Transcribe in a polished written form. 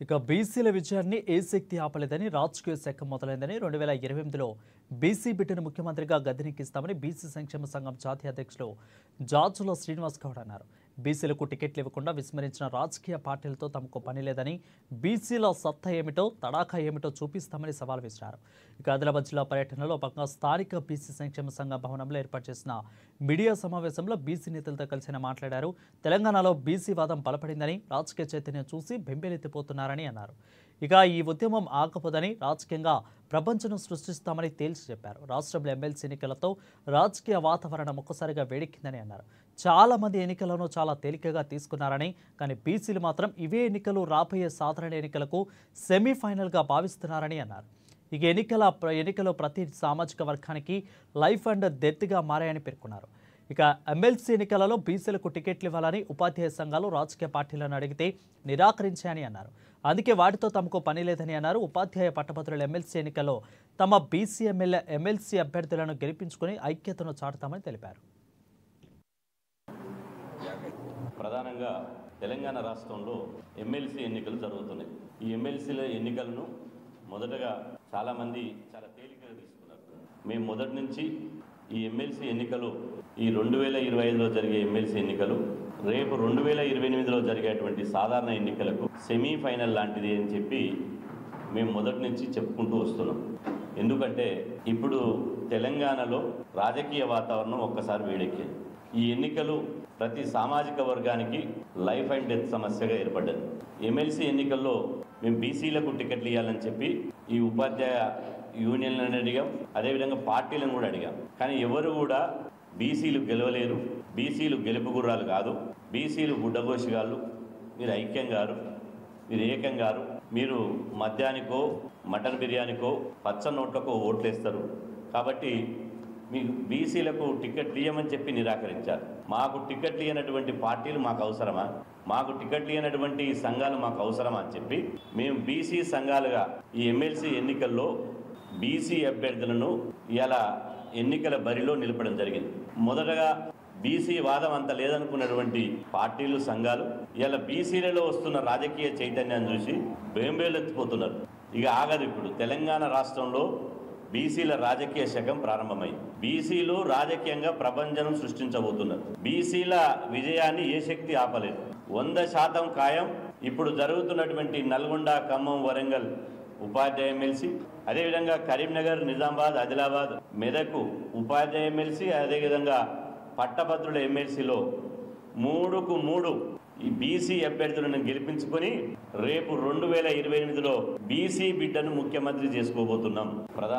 ఇక బీసీల విజయాన్ని ఏ శక్తి ఆపలేదని రాజకీయ శాఖ మొదలైందని 2028లో బీసీ బిడ్డను ముఖ్యమంత్రిగా గద్దెనెక్కిస్తామని బీసీ సంక్షేమ సంఘం జాతీయ అధ్యక్షులు జార్జుల శ్రీనివాస్ గౌడ్ అన్నారు. బీసీలకు టికెట్లు ఇవ్వకుండా విస్మరించిన రాజకీయ పార్టీలతో తమకు పని లేదని, బీసీల సత్తా ఏమిటో తడాఖా ఏమిటో చూపిస్తామని సవాల్ విసిరారు. ఇక ఆదిలాబాద్ జిల్లా పర్యటనలో భాగంగా స్థానిక బీసీ సంక్షేమ సంఘ భవనంలో ఏర్పాటు చేసిన మీడియా సమావేశంలో బీసీ నేతలతో కలిసి మాట్లాడారు. తెలంగాణలో బీసీ వాదం బలపడిందని, రాజకీయ చైతన్యం చూసి బెంబేలెత్తిపోతున్నారని అన్నారు. ఇక ఈ ఉద్యమం ఆగపోదని, రాజకీయంగా ప్రపంచం సృష్టిస్తామని తేల్చి చెప్పారు. రాష్ట్రంలో ఎమ్మెల్సీ ఎన్నికలతో రాజకీయ వాతావరణం ఒక్కసారిగా వేడెక్కిందని అన్నారు. చాలా మంది ఎన్నికలను చాలా తేలికగా తీసుకున్నారని, కానీ బీసీలు మాత్రం ఇవే ఎన్నికలు రాబోయే సాధారణ ఎన్నికలకు సెమీఫైనల్గా భావిస్తున్నారని అన్నారు. ఇక ఎన్నికలు ప్రతి సామాజిక వర్గానికి లైఫ్ అండ్ డెత్గా మారాయని పేర్కొన్నారు. ఇక ఎమ్మెల్సీ ఎన్నికలలో బీసీలకు టికెట్లు ఇవ్వాలని ఉపాధ్యాయ సంఘాలు రాజకీయ పార్టీలను అడిగితే నిరాకరించాయని అన్నారు. అందుకే వాటితో తమకు పని లేదని అన్నారు. ఉపాధ్యాయ పట్టభద్రుల ఎమ్మెల్సీ ఎన్నికల్లో తమ బీసీ ఎమ్మెల్సీ అభ్యర్థులను గెలిపించుకుని ఐక్యతను చాటుతామని తెలిపారు. ప్రధానంగా తెలంగాణ రాష్ట్రంలో ఎమ్మెల్సీ ఎన్నికలు జరుగుతున్నాయి. ఈ ఎమ్మెల్సీల ఎన్నికలను మొదటగా చాలామంది చాలా తేలికగా తీసుకున్నారు. మేము మొదటి నుంచి ఈ ఎమ్మెల్సీ ఎన్నికలు ఈ 2025లో జరిగే ఎమ్మెల్సీ ఎన్నికలు రేపు 2028లో జరిగేటువంటి సాధారణ ఎన్నికలకు సెమీఫైనల్ లాంటిది అని చెప్పి మేము మొదటి నుంచి చెప్పుకుంటూ వస్తున్నాం. ఎందుకంటే ఇప్పుడు తెలంగాణలో రాజకీయ వాతావరణం ఒక్కసారి వేడెక్కింది. ఈ ఎన్నికలు ప్రతి సామాజిక వర్గానికి లైఫ్ అండ్ డెత్ సమస్యగా ఏర్పడ్డది. ఎమ్మెల్సీ ఎన్నికల్లో మేము బీసీలకు టికెట్లు ఇవ్వాలని చెప్పి ఈ ఉపాధ్యాయ యూనియన్లను అడిగాం, అదేవిధంగా పార్టీలను కూడా అడిగాం. కానీ ఎవరు కూడా బీసీలు గెలవలేరు, బీసీలు గెలుపు గుర్రాలు కాదు, బీసీలు గుడ్డగోషిగాళ్ళు, మీరు ఐక్యం గారు, మీరు ఏకం గారు, మీరు మద్యానికో మటన్ బిర్యానీకో పచ్చ నోట్లకో ఓట్లేస్తారు, కాబట్టి మీకు బీసీలకు టికెట్లు ఇవ్వమని చెప్పి నిరాకరించారు. మాకు టికెట్లు ఇవ్వనటువంటి పార్టీలు మాకు అవసరమా, మాకు టికెట్లు ఇవ్వనటువంటి సంఘాలు మాకు అవసరమా అని చెప్పి మేము బీసీ సంఘాలుగా ఈ ఎమ్మెల్సీ ఎన్నికల్లో బీసీ అభ్యర్థులను ఇలా ఎన్నికల బరిలో నిలపడం జరిగింది. మొదటగా బీసీ వాదం అంత లేదనుకున్నటువంటి పార్టీలు సంఘాలు ఇలా బీసీలలో వస్తున్న రాజకీయ చైతన్యాన్ని చూసి బెంబేలెత్తిపోతున్నారు. ఇక ఆగదు. ఇప్పుడు తెలంగాణ రాష్ట్రంలో బీసీల రాజకీయ శకం ప్రారంభమైంది. బీసీలు రాజకీయంగా ప్రపంచం సృష్టించబోతున్నారు. బీసీల విజయాన్ని ఏ శక్తి ఆపలేదు. 100% ఖాయం. ఇప్పుడు జరుగుతున్నటువంటి నల్గొండ, ఖమ్మం, వరంగల్ ఉపాధ్యాయ ఎమ్మెల్సీ, అదేవిధంగా కరీంనగర్, నిజామాబాద్, ఆదిలాబాద్, మెదక్ ఉపాధ్యాయ ఎమ్మెల్సీ, అదేవిధంగా పట్టభద్రుల ఎమ్మెల్సీలో 3కు 3 ఈ బీసీ అభ్యర్థులను గెలిపించుకొని రేపు 2028లో బీసీ బిడ్డను ముఖ్యమంత్రి చేసుకోబోతున్నాం.